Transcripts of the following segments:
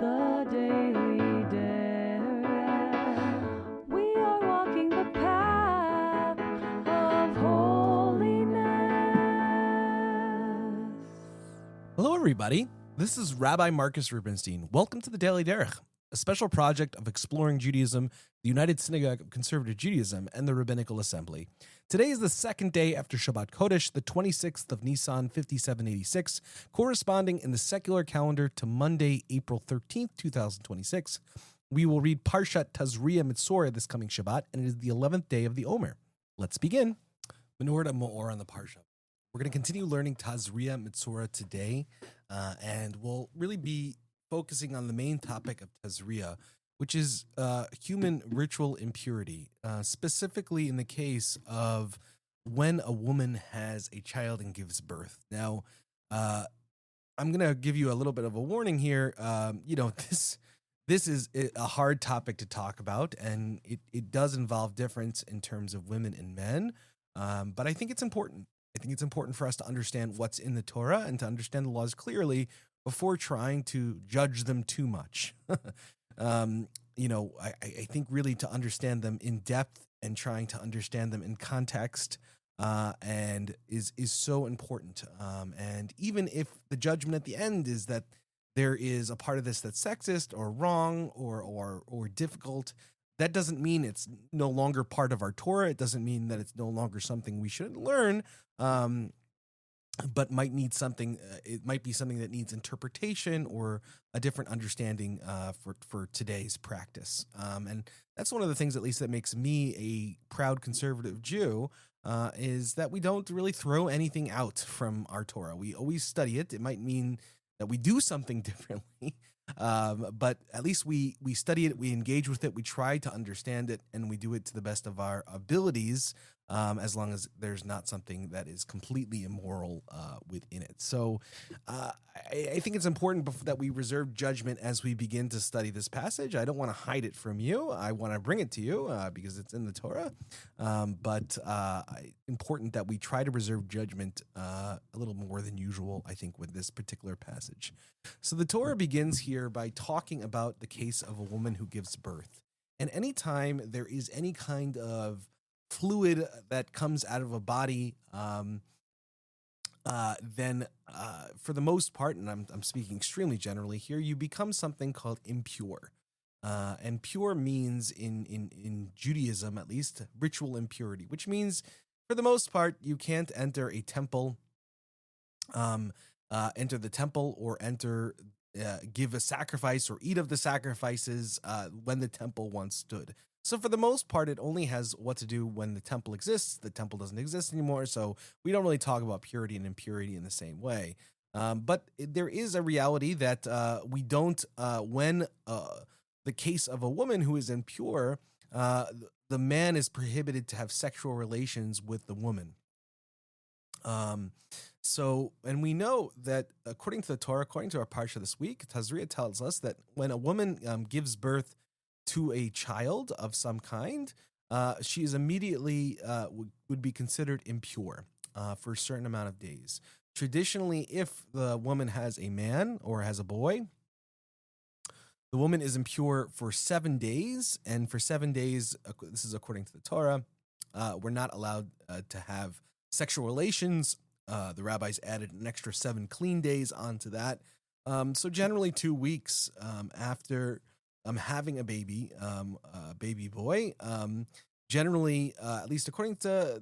The Daily Derech. We are walking the path of holiness. Hello, everybody. This is Rabbi Marcus Rubenstein. Welcome to the Daily Derech, a special project of exploring Judaism, the United Synagogue of Conservative Judaism, and the Rabbinical Assembly. Today is the second day after Shabbat Kodesh, the 26th of Nisan, 5786, corresponding in the secular calendar to Monday, April 13th, 2026. We will read Parashat Tazria Metzora this coming Shabbat, and it is the 11th day of the Omer. Let's begin. Menorat HaMaor on the Parashah. We're going to continue learning Tazria Metzora today, and we'll really be focusing on the main topic of Tazria, which is human ritual impurity, specifically in the case of when a woman has a child and gives birth. Now, I'm going to give you a little bit of a warning here. This is a hard topic to talk about, and it does involve difference in terms of women and men, but I think it's important. I think it's important for us to understand what's in the Torah and to understand the laws clearly before trying to judge them too much. I think really to understand them in depth and trying to understand them in context and is so important. And even if the judgment at the end is that there is a part of this that's sexist or wrong or difficult, that doesn't mean it's no longer part of our Torah. It doesn't mean that it's no longer something we should learn, but might need something. It might be something that needs interpretation or a different understanding for today's practice. And that's one of the things, at least, that makes me a proud conservative Jew, is that we don't really throw anything out from our Torah. We always study it. It might mean that we do something differently. But at least we study it, we engage with it, we try to understand it, and we do it to the best of our abilities, as long as there's not something that is completely immoral within it. So I think it's important that we reserve judgment as we begin to study this passage. I don't want to hide it from you. I want to bring it to you because it's in the Torah. But important that we try to reserve judgment a little more than usual, I think, with this particular passage. So the Torah begins here by talking about the case of a woman who gives birth. And anytime there is any kind of fluid that comes out of a body, then for the most part, and I'm speaking extremely generally here, you become something called impure. And pure means in Judaism, at least, ritual impurity, which means for the most part, you can't enter a temple, enter the temple or give a sacrifice or eat of the sacrifices when the temple once stood. So for the most part, it only has what to do when the temple exists. The temple doesn't exist anymore, so we don't really talk about purity and impurity in the same way. But there is a reality that we don't, when the case of a woman who is impure, the man is prohibited to have sexual relations with the woman. And we know that according to the Torah, according to our Parashah this week, Tazria tells us that when a woman gives birth to a child of some kind, she is immediately would be considered impure for a certain amount of days. Traditionally, if the woman has a man or has a boy, the woman is impure for 7 days, and for 7 days, this is according to the Torah, we're not allowed to have sexual relations. The rabbis added an extra 7 clean days onto that. So generally 2 weeks after having a baby boy, generally, at least according to,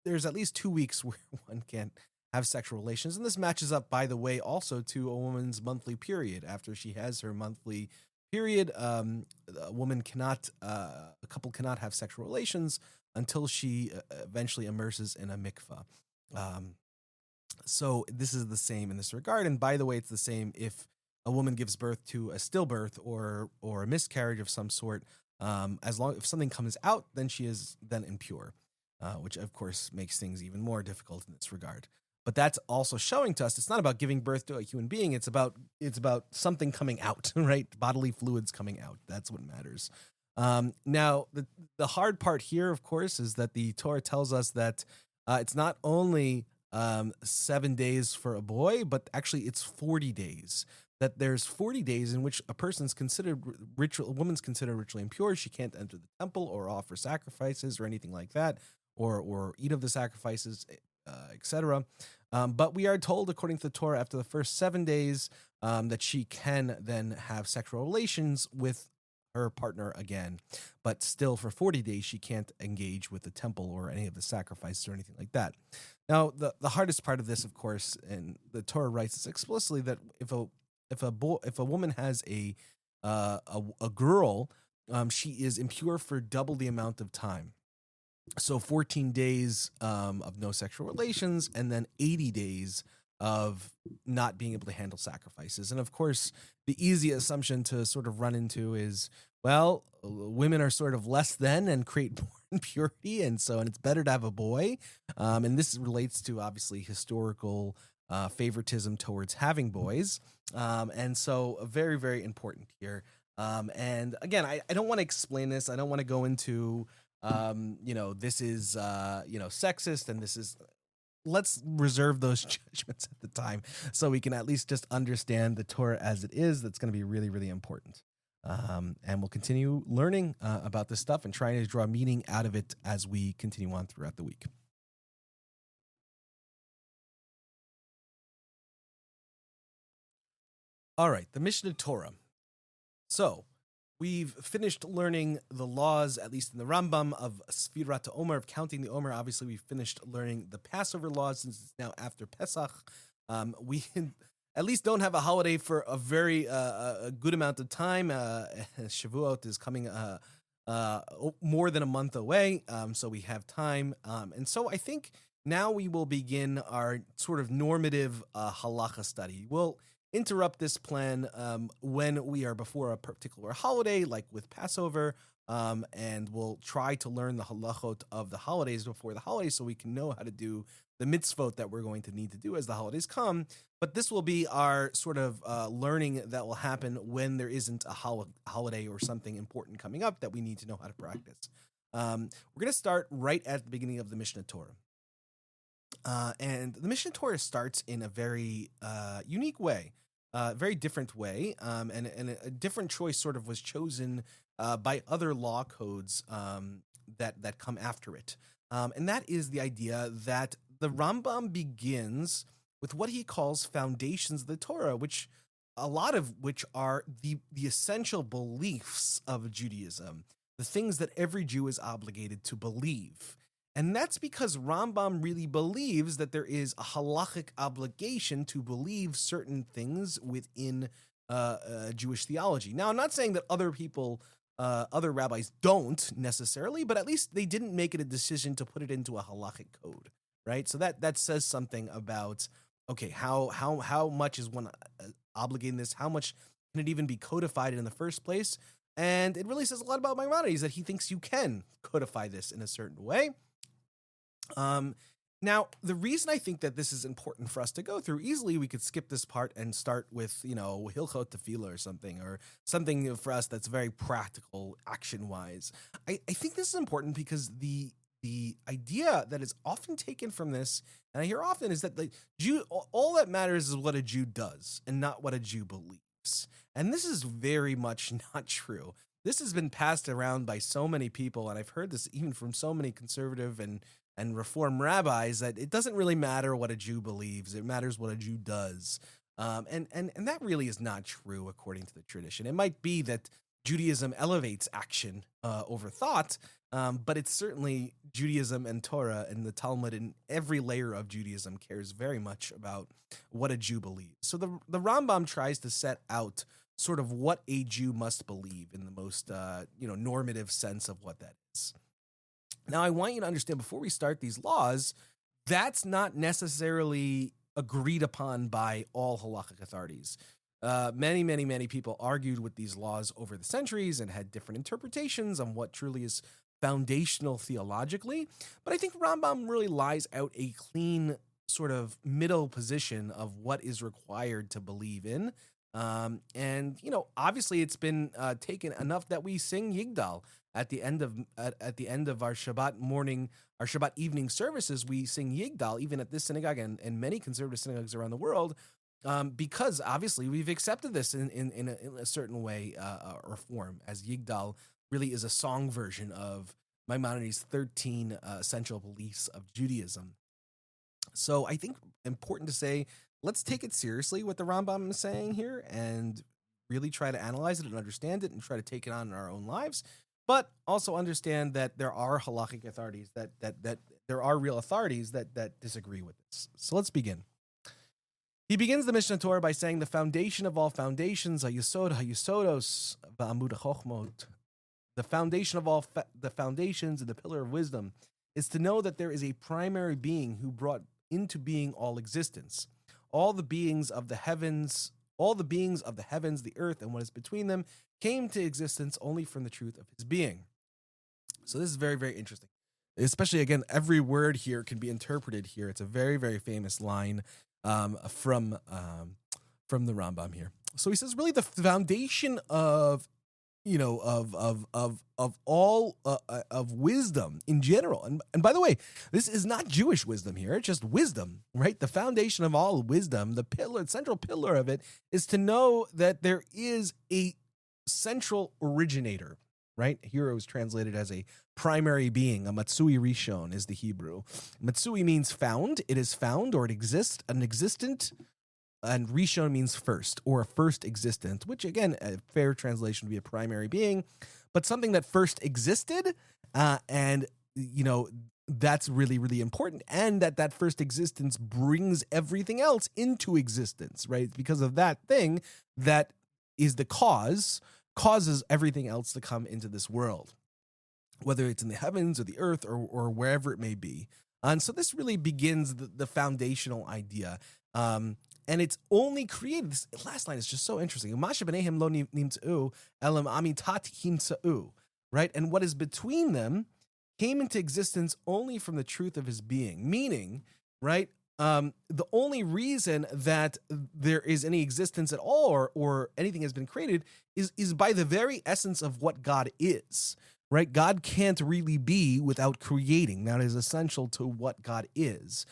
there's at least 2 weeks where one can't have sexual relations. And this matches up, by the way, also to a woman's monthly period. After she has her monthly period, a couple cannot have sexual relations until she eventually immerses in a mikvah. So this is the same in this regard. And by the way, it's the same if a woman gives birth to a stillbirth or a miscarriage of some sort. If something comes out, then she is then impure, which of course makes things even more difficult in this regard. But that's also showing to us it's not about giving birth to a human being. It's about something coming out, right? Bodily fluids coming out. That's what matters. Now, the hard part here, of course, is that the Torah tells us that it's not only 7 days for a boy, but actually it's 40 days. That there's 40 days in which a woman's considered ritually impure. She can't enter the temple or offer sacrifices or anything like that, or eat of the sacrifices, etc. But we are told, according to the Torah, after the first 7 days, that she can then have sexual relations with her partner again, but still for 40 days she can't engage with the temple or any of the sacrifices or anything like that. Now, the hardest part of this, of course, and the Torah writes this explicitly, that if a woman has a girl, she is impure for double the amount of time. So 14 days of no sexual relations, and then 80 days of not being able to handle sacrifices. And of course, the easy assumption to sort of run into is, well, women are sort of less than and create more impurity, and it's better to have a boy. And this relates to obviously historical favoritism towards having boys. And so very, very important here. And again, I don't want to explain this. I don't want to go into this is sexist, and this is, let's reserve those judgments at the time so we can at least just understand the Torah as it is. That's going to be really, really important. And we'll continue learning about this stuff and trying to draw meaning out of it as we continue on throughout the week. All right, the Mishneh Torah. So we've finished learning the laws, at least in the Rambam, of Sfirat Omer, of counting the Omer. Obviously, we've finished learning the Passover laws since it's now after Pesach. We at least don't have a holiday for a very a good amount of time. Shavuot is coming more than a month away, so we have time. And so I think now we will begin our sort of normative halacha study. We'll interrupt this plan when we are before a particular holiday, like with Passover, and we'll try to learn the halachot of the holidays before the holidays so we can know how to do the mitzvot that we're going to need to do as the holidays come. But this will be our sort of learning that will happen when there isn't a holiday or something important coming up that we need to know how to practice. We're going to start right at the beginning of the Mishneh Torah. And the Mishneh Torah starts in a very unique way, very different way, and a different choice sort of was chosen by other law codes that come after it. And that is the idea that the Rambam begins with what he calls foundations of the Torah, which a lot of which are the essential beliefs of Judaism, the things that every Jew is obligated to believe. And that's because Rambam really believes that there is a halachic obligation to believe certain things within Jewish theology. Now, I'm not saying that other people, other rabbis don't necessarily, but at least they didn't make it a decision to put it into a halachic code, right? So that says something about, okay, how much is one obligating this? How much can it even be codified in the first place? And it really says a lot about Maimonides that he thinks you can codify this in a certain way. Now, the reason I think that this is important for us to go through, easily we could skip this part and start with, Hilchot Tefillah or something for us that's very practical, action-wise. I think this is important because the idea that is often taken from this, and I hear often, is that the Jew, all that matters is what a Jew does and not what a Jew believes. And this is very much not true. This has been passed around by so many people, and I've heard this even from so many conservative and Reform rabbis, that it doesn't really matter what a Jew believes. It matters what a Jew does. And that really is not true according to the tradition. It might be that Judaism elevates action over thought, but it's certainly Judaism and Torah and the Talmud and every layer of Judaism cares very much about what a Jew believes. So the Rambam tries to set out sort of what a Jew must believe in the most normative sense of what that is. Now, I want you to understand, before we start these laws, that's not necessarily agreed upon by all halachic authorities. Many, many, many people argued with these laws over the centuries and had different interpretations on what truly is foundational theologically. But I think Rambam really lies out a clean sort of middle position of what is required to believe in. And obviously it's been taken enough that we sing Yigdal at the end of our Shabbat morning, our Shabbat evening services. We sing Yigdal even at this synagogue and many conservative synagogues around the world, because obviously we've accepted this in a certain way or form, as Yigdal really is a song version of Maimonides' 13 essential beliefs of Judaism. So I think important to say, let's take it seriously what the Rambam is saying here and really try to analyze it and understand it and try to take it on in our own lives, but also understand that there are halakhic authorities that there are real authorities that disagree with this. So let's begin. He begins the Mishneh Torah by saying the foundation of all foundations, HaYesod HaYesodos V'Amud HaChochmot, the foundation of all the foundations and the pillar of wisdom, is to know that there is a primary being who brought into being all existence. All the beings of the heavens, the earth, and what is between them came to existence only from the truth of his being. So this is very, very interesting. Especially, again, every word here can be interpreted here. It's a very, very famous line from the Rambam here. So he says, really, the foundation of all of wisdom in general. And by the way, this is not Jewish wisdom here. It's just wisdom, right? The foundation of all wisdom, the central pillar of it, is to know that there is a central originator, right? Here it was translated as a primary being. A Matsui Rishon is the Hebrew. Matsui means found. It is found, or it exists, an existent. And Rishon means first, or a first existent, which again, a fair translation would be a primary being, but something that first existed, and that's really, really important, and that first existence brings everything else into existence, right? Because of that thing that is the causes everything else to come into this world, whether it's in the heavens or the earth or wherever it may be. And so this really begins the foundational idea. And it's only created, this last line is just so interesting. Right? And what is between them came into existence only from the truth of his being. Meaning, right, the only reason that there is any existence at all or anything has been created is by the very essence of what God is. Right? God can't really be without creating. That is essential to what God is.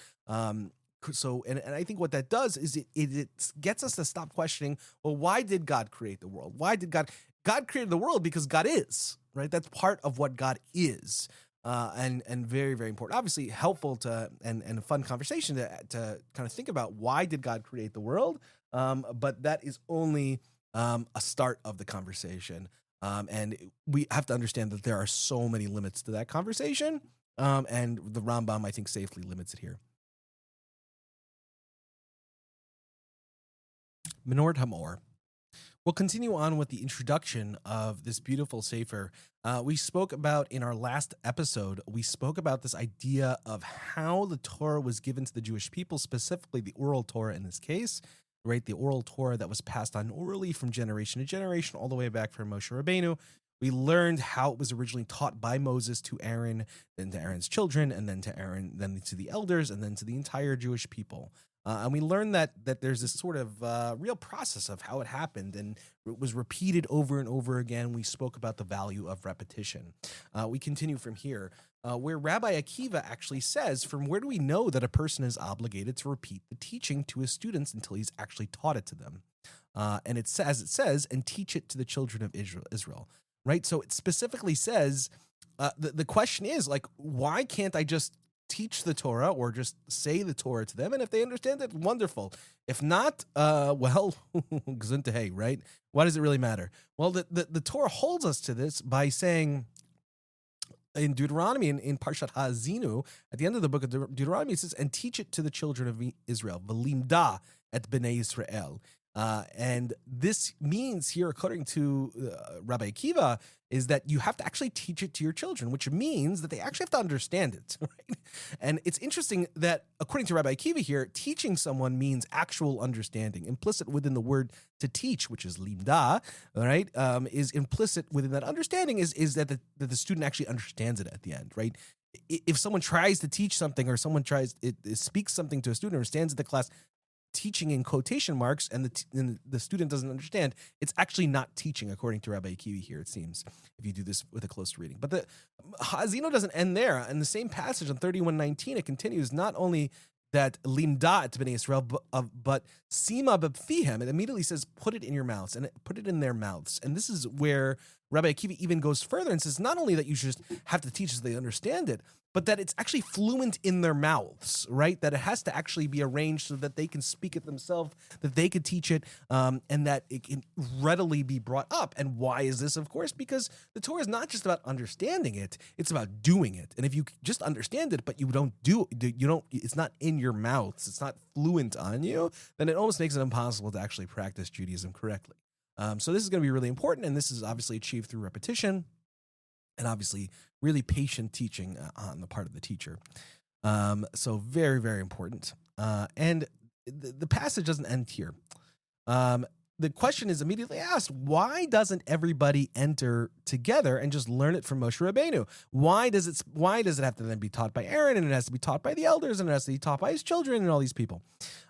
So, and I think what that does is it gets us to stop questioning, well, why did God create the world? Why did God created the world? Because God is, right? That's part of what God is. And very, very important. Obviously helpful to, and a fun conversation to kind of think about why did God create the world? But that is only a start of the conversation. And we have to understand that there are so many limits to that conversation. And the Rambam, I think, safely limits it here. Menorat HaMaor. We'll continue on with the introduction of this beautiful sefer. We spoke about in our last episode, we spoke about this idea of how the Torah was given to the Jewish people, specifically the oral Torah in this case, right? The oral Torah that was passed on orally from generation to generation, all the way back from Moshe Rabbeinu. We learned how it was originally taught by Moses to Aaron, then to Aaron's children, and then to Aaron, then to the elders, and then to the entire Jewish people. And we learned that there's this sort of real process of how it happened, and it was repeated over and over again. We spoke about the value of repetition. We continue from here, where Rabbi Akiva actually says, from where do we know that a person is obligated to repeat the teaching to his students until he's actually taught it to them? And it says, and teach it to the children of Israel. Right? So it specifically says, the question is, like, why can't I just teach the Torah or just say the Torah to them? And if they understand it, wonderful. If not, well, gesundheit, right? Why does it really matter? Well, the Torah holds us to this by saying in Deuteronomy, in Parashat Ha'azinu, at the end of the book of Deuteronomy, it says, and teach it to the children of Israel, v'limda et bnei Israel. And this means here, according to Rabbi Akiva, is that you have to actually teach it to your children, which means that they actually have to understand it. Right? And it's interesting that, according to Rabbi Akiva here, teaching someone means actual understanding. Implicit within the word to teach, which is limda, right, is implicit within that understanding is that the student actually understands it at the end, right? If someone tries to teach something or someone speaks something to a student or stands in the class, teaching in quotation marks and the student doesn't understand, it's actually not teaching, according to Rabbi Akiva here, it seems, if you do this with a close reading. But the Ha'azino doesn't end there. In the same passage on 31:19, it continues, not only that limda b'nei Israel, but sima b'fihem. It immediately says, put it in your mouths, and put it in their mouths. And this is where Rabbi Akiva even goes further and says, not only that you should just have to teach so they understand it, but that it's actually fluent in their mouths, right? That it has to actually be arranged so that they can speak it themselves, that they could teach it, and that it can readily be brought up. And why is this? Of course, because the Torah is not just about understanding it; it's about doing it. And if you just understand it, but you don't it's not in your mouths, it's not fluent on you, then it almost makes it impossible to actually practice Judaism correctly. So this is going to be really important, and this is obviously achieved through repetition, and obviously really patient teaching on the part of the teacher. So very, very important. And the passage doesn't end here. The question is immediately asked, why doesn't everybody enter together and just learn it from Moshe Rabbeinu? Why does it have to then be taught by Aaron, and it has to be taught by the elders, and it has to be taught by his children and all these people?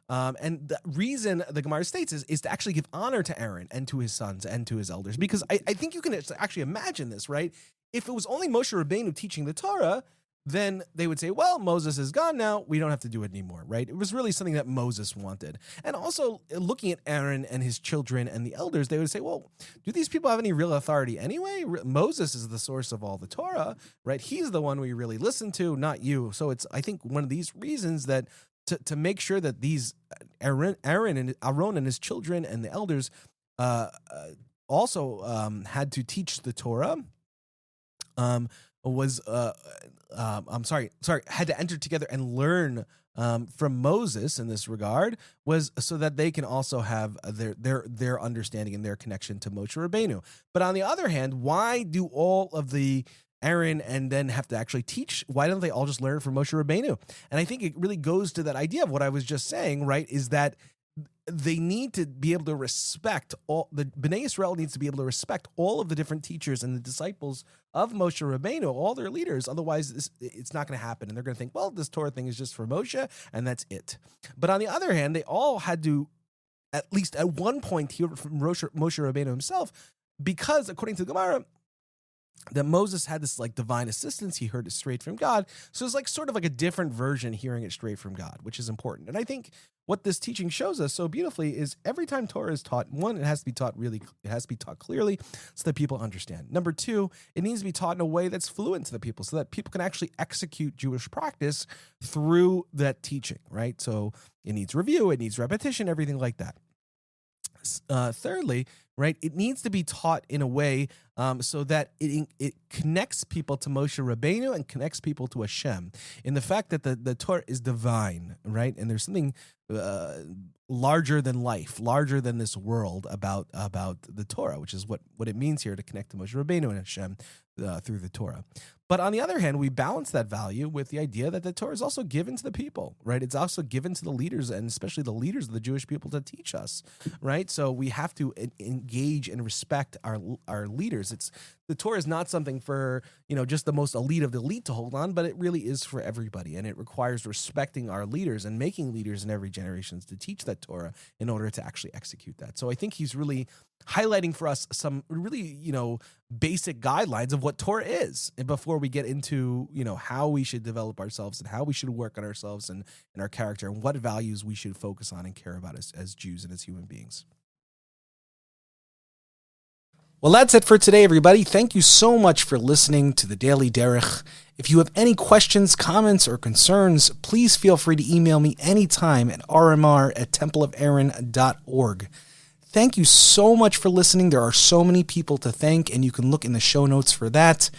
And the reason the Gemara states is to actually give honor to Aaron and to his sons and to his elders. Because I think you can actually imagine this, right? If it was only Moshe Rabbeinu teaching the Torah, then they would say, well, Moses is gone now, we don't have to do it anymore, right? It was really something that Moses wanted. And also, looking at Aaron and his children and the elders, they would say, well, do these people have any real authority anyway? Moses is the source of all the Torah, right? He's the one we really listen to, not you. So it's, I think, one of these reasons that to make sure that these Aaron and his children and the elders also had to teach the Torah, had to enter together and learn from Moses in this regard, was so that they can also have their understanding and their connection to Moshe Rabbeinu. But on the other hand, why do all of the Aaron and then have to actually teach? Why don't they all just learn from Moshe Rabbeinu? And I think it really goes to that idea of what I was just saying, right? Is that they need to be able to respect the Bnei Israel needs to be able to respect all of the different teachers and the disciples of Moshe Rabbeinu, all their leaders. Otherwise, it's not going to happen. And they're going to think, well, this Torah thing is just for Moshe, and that's it. But on the other hand, they all had to, at least at one point, hear from Moshe Rabbeinu himself, because according to the Gemara, that Moses had this like divine assistance. He heard it straight from God. So it's like sort of like a different version hearing it straight from God, which is important. And I think what this teaching shows us so beautifully is every time Torah is taught, one, it has to be taught clearly so that people understand. Number two, it needs to be taught in a way that's fluent to the people so that people can actually execute Jewish practice through that teaching, right? So it needs review, it needs repetition, everything like that. Thirdly, right, it needs to be taught in a way so that it connects people to Moshe Rabbeinu and connects people to Hashem, in the fact that the Torah is divine, right? And there's something larger than life, larger than this world about the Torah, which is what it means here to connect to Moshe Rabbeinu and Hashem through the Torah. But on the other hand, we balance that value with the idea that the Torah is also given to the people, right? It's also given to the leaders, and especially the leaders of the Jewish people, to teach us, right? So we have to engage and respect our leaders. The Torah is not something for, just the most elite of the elite to hold on, but it really is for everybody, and it requires respecting our leaders and making leaders in every generation to teach that Torah in order to actually execute that. So I think he's really highlighting for us some really, basic guidelines of what Torah is, and before we get into, how we should develop ourselves and how we should work on ourselves and our character and what values we should focus on and care about as Jews and as human beings. Well, that's it for today, everybody. Thank you so much for listening to the Daily Derech. If you have any questions, comments, or concerns, please feel free to email me anytime at rmr@templeofaaron.org. Thank you so much for listening. There are so many people to thank, and you can look in the show notes for that.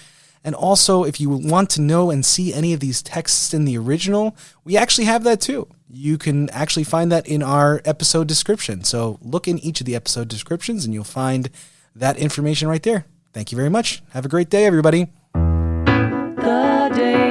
And also, if you want to know and see any of these texts in the original, we actually have that too. You can actually find that in our episode description. So look in each of the episode descriptions, and you'll find that information right there. Thank you very much. Have a great day, everybody. The day